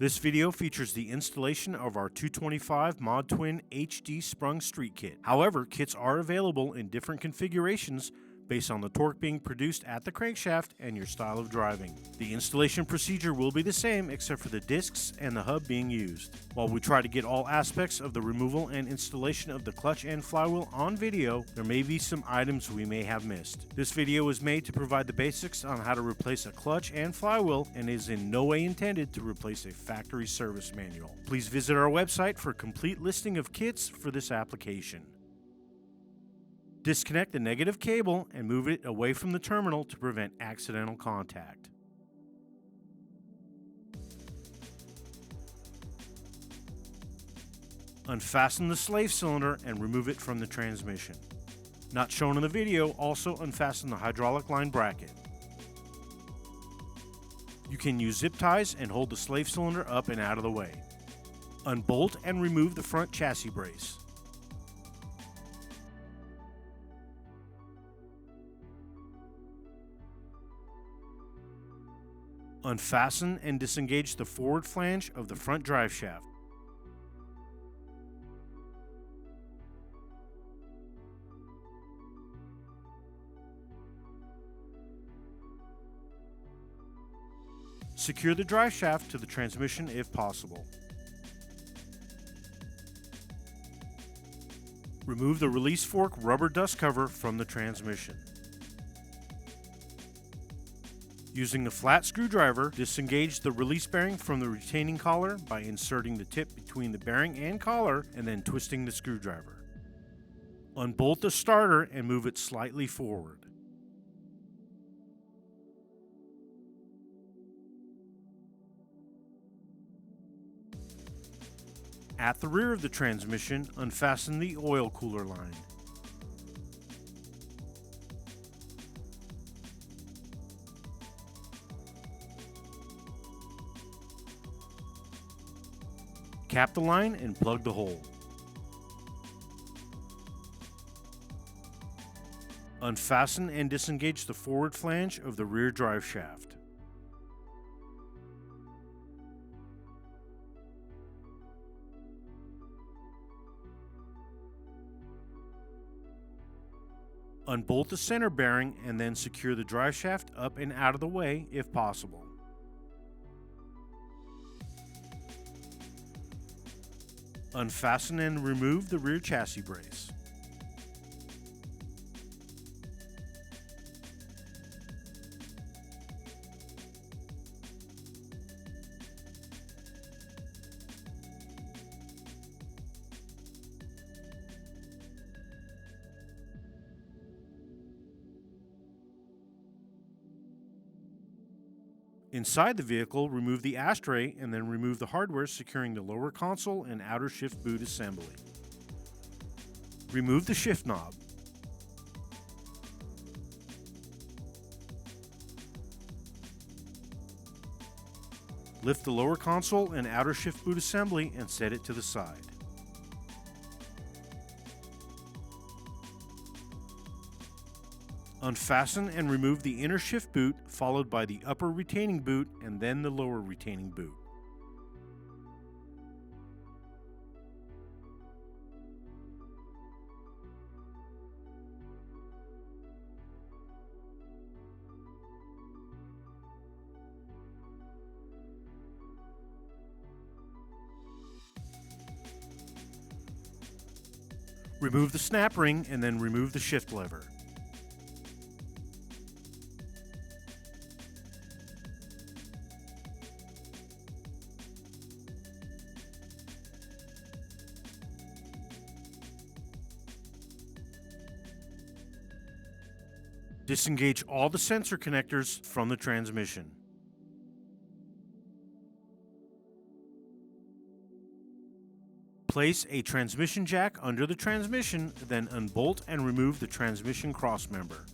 This video features the installation of our 225 Mod Twin HD Sprung Street Kit. However, kits are available in different configurations based on the torque being produced at the crankshaft and your style of driving. The installation procedure will be the same except for the discs and the hub being used. While we try to get all aspects of the removal and installation of the clutch and flywheel on video, there may be some items we may have missed. This video was made to provide the basics on how to replace a clutch and flywheel and is in no way intended to replace a factory service manual. Please visit our website for a complete listing of kits for this application. Disconnect the negative cable and move it away from the terminal to prevent accidental contact. Unfasten the slave cylinder and remove it from the transmission. Not shown in the video, also unfasten the hydraulic line bracket. You can use zip ties and hold the slave cylinder up and out of the way. Unbolt and remove the front chassis brace. Unfasten and disengage the forward flange of the front drive shaft. Secure the drive shaft to the transmission if possible. Remove the release fork rubber dust cover from the transmission. Using the flat screwdriver, disengage the release bearing from the retaining collar by inserting the tip between the bearing and collar and then twisting the screwdriver. Unbolt the starter and move it slightly forward. At the rear of the transmission, unfasten the oil cooler line. Cap the line and plug the hole. Unfasten and disengage the forward flange of the rear drive shaft. Unbolt the center bearing and then secure the drive shaft up and out of the way if possible. Unfasten and remove the rear chassis brace. Inside the vehicle, remove the ashtray and then remove the hardware securing the lower console and outer shift boot assembly. Remove the shift knob. Lift the lower console and outer shift boot assembly and set it to the side. Unfasten and remove the inner shift boot, followed by the upper retaining boot and then the lower retaining boot. Remove the snap ring and then remove the shift lever. Disengage all the sensor connectors from the transmission. Place a transmission jack under the transmission, then unbolt and remove the transmission crossmember.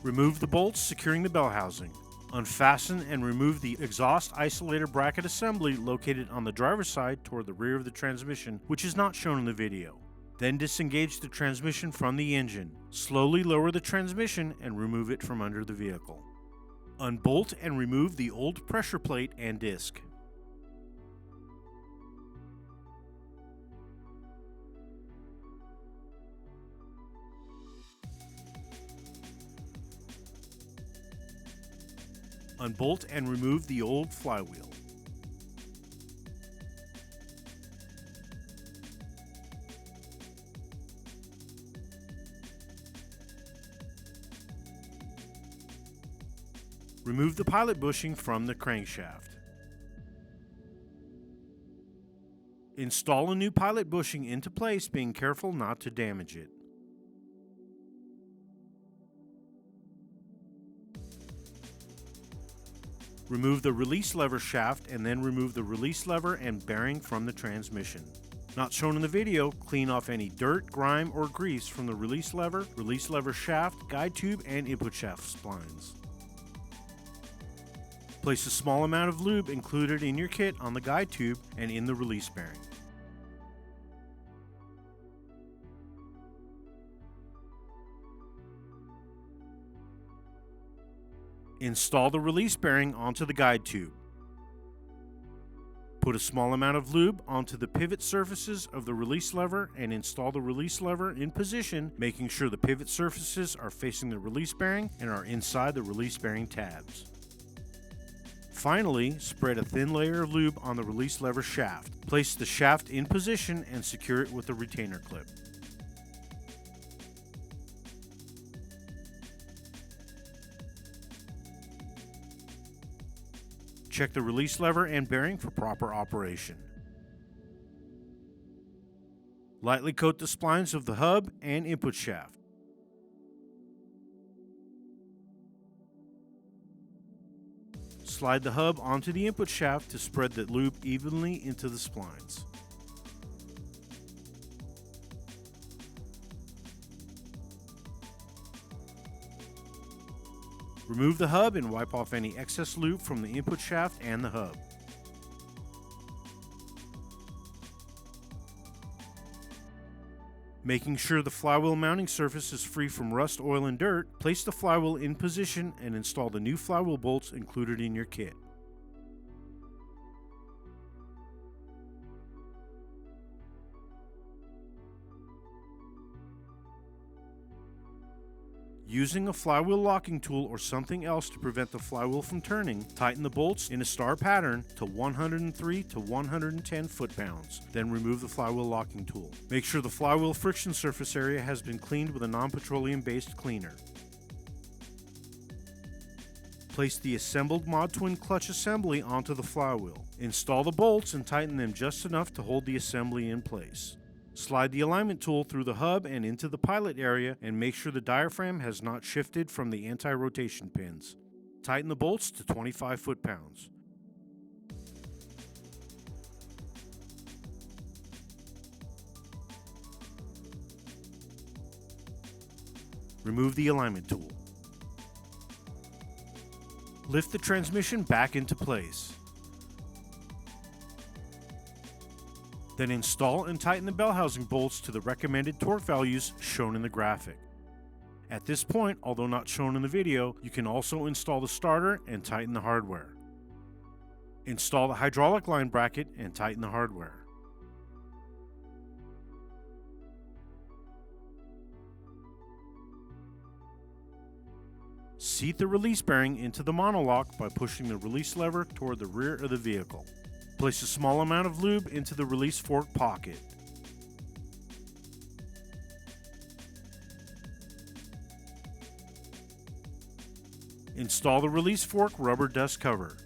Remove the bolts securing the bell housing. Unfasten and remove the exhaust isolator bracket assembly located on the driver's side toward the rear of the transmission, which is not shown in the video. Then disengage the transmission from the engine. Slowly lower the transmission and remove it from under the vehicle. Unbolt and remove the old pressure plate and disc. Unbolt and remove the old flywheel. Remove the pilot bushing from the crankshaft. Install a new pilot bushing into place, being careful not to damage it. Remove the release lever shaft and then remove the release lever and bearing from the transmission. Not shown in the video, clean off any dirt, grime, or grease from the release lever shaft, guide tube, and input shaft splines. Place a small amount of lube included in your kit on the guide tube and in the release bearing. Install the release bearing onto the guide tube. Put a small amount of lube onto the pivot surfaces of the release lever and install the release lever in position, making sure the pivot surfaces are facing the release bearing and are inside the release bearing tabs. Finally, spread a thin layer of lube on the release lever shaft. Place the shaft in position and secure it with a retainer clip. Check the release lever and bearing for proper operation. Lightly coat the splines of the hub and input shaft. Slide the hub onto the input shaft to spread the lube evenly into the splines. Remove the hub and wipe off any excess lube from the input shaft and the hub. Making sure the flywheel mounting surface is free from rust, oil, and dirt, place the flywheel in position and install the new flywheel bolts included in your kit. Using a flywheel locking tool or something else to prevent the flywheel from turning, tighten the bolts in a star pattern to 103 to 110 foot-pounds. Then remove the flywheel locking tool. Make sure the flywheel friction surface area has been cleaned with a non-petroleum-based cleaner. Place the assembled Mod Twin clutch assembly onto the flywheel. Install the bolts and tighten them just enough to hold the assembly in place. Slide the alignment tool through the hub and into the pilot area and make sure the diaphragm has not shifted from the anti-rotation pins. Tighten the bolts to 25 foot-pounds. Remove the alignment tool. Lift the transmission back into place. Then install and tighten the bell housing bolts to the recommended torque values shown in the graphic. At this point, although not shown in the video, you can also install the starter and tighten the hardware. Install the hydraulic line bracket and tighten the hardware. Seat the release bearing into the monolock by pushing the release lever toward the rear of the vehicle. Place a small amount of lube into the release fork pocket. Install the release fork rubber dust cover.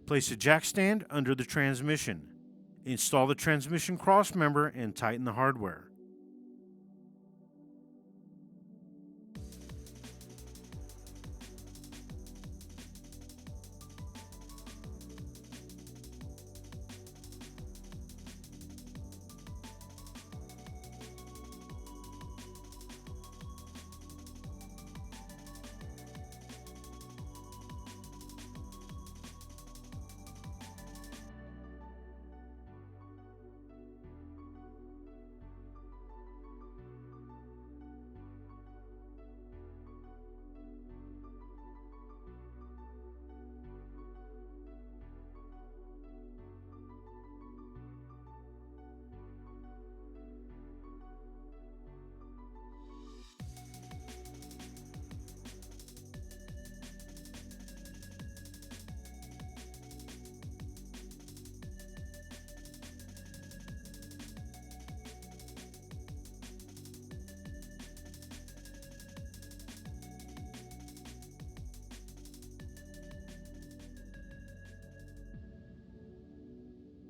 Place a jack stand under the transmission. Install the transmission cross member and tighten the hardware.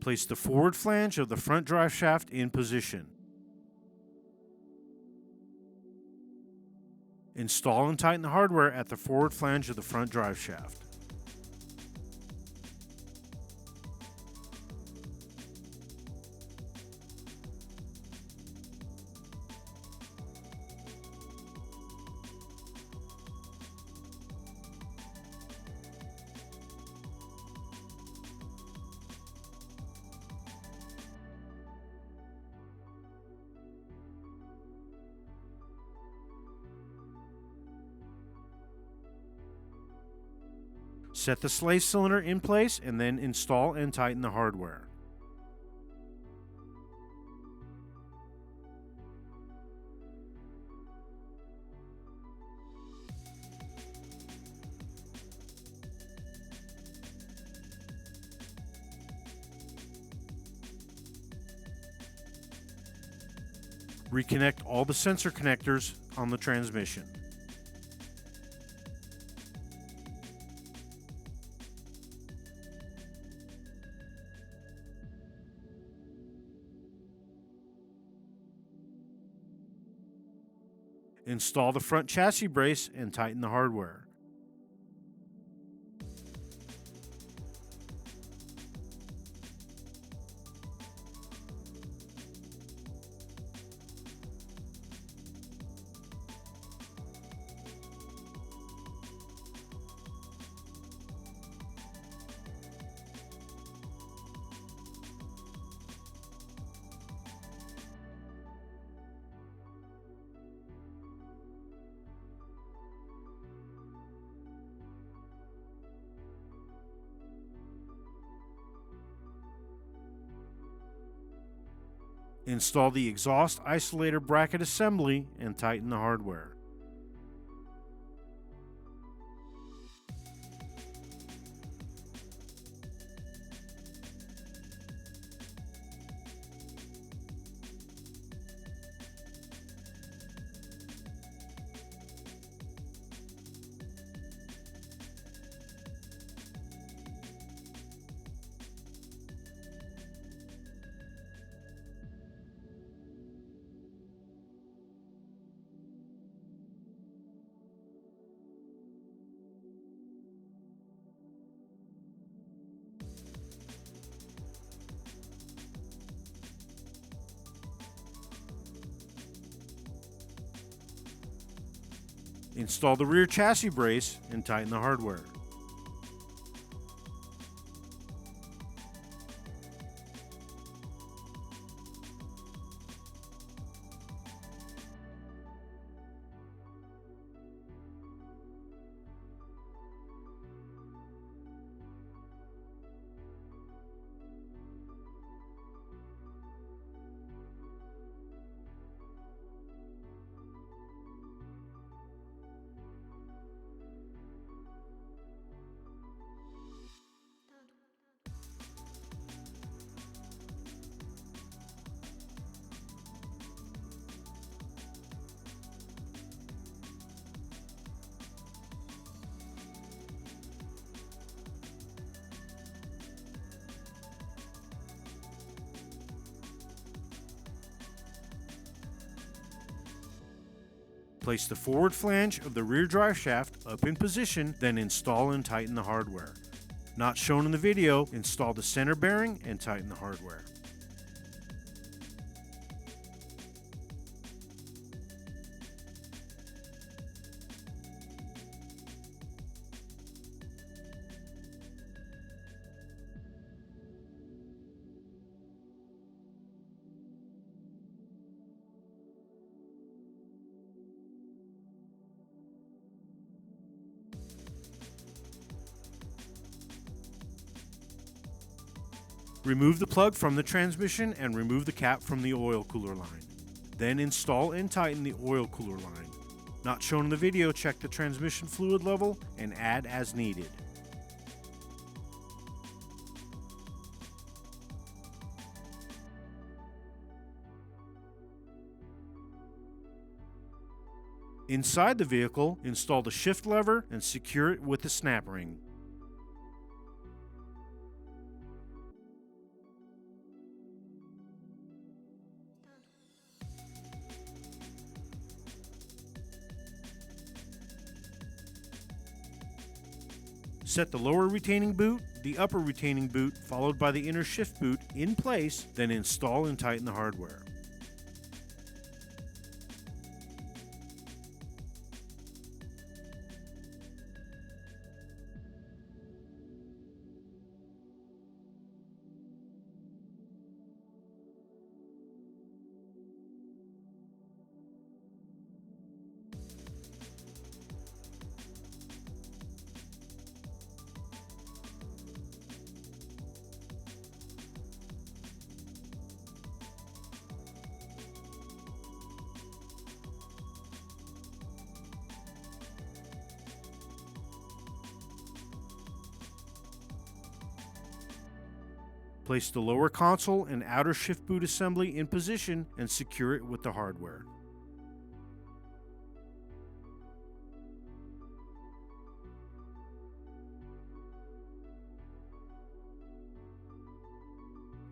Place the forward flange of the front drive shaft in position. Install and tighten the hardware at the forward flange of the front drive shaft. Set the sleigh cylinder in place and then install and tighten the hardware. Reconnect all the sensor connectors on the transmission. Install the front chassis brace and tighten the hardware. Install the exhaust isolator bracket assembly and tighten the hardware. Install the rear chassis brace and tighten the hardware. Place the forward flange of the rear drive shaft up in position, then install and tighten the hardware. Not shown in the video, install the center bearing and tighten the hardware. Remove the plug from the transmission and remove the cap from the oil cooler line. Then install and tighten the oil cooler line. Not shown in the video, check the transmission fluid level and add as needed. Inside the vehicle, install the shift lever and secure it with the snap ring. Set the lower retaining boot, the upper retaining boot, followed by the inner shift boot in place, then install and tighten the hardware. Place the lower console and outer shift boot assembly in position and secure it with the hardware.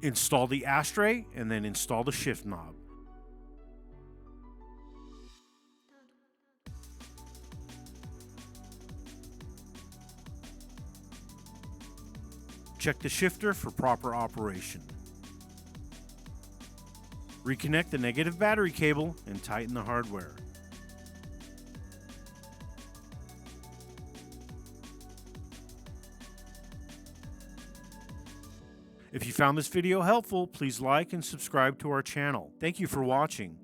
Install the ashtray and then install the shift knob. Check the shifter for proper operation. Reconnect the negative battery cable and tighten the hardware. If you found this video helpful, please like and subscribe to our channel. Thank you for watching.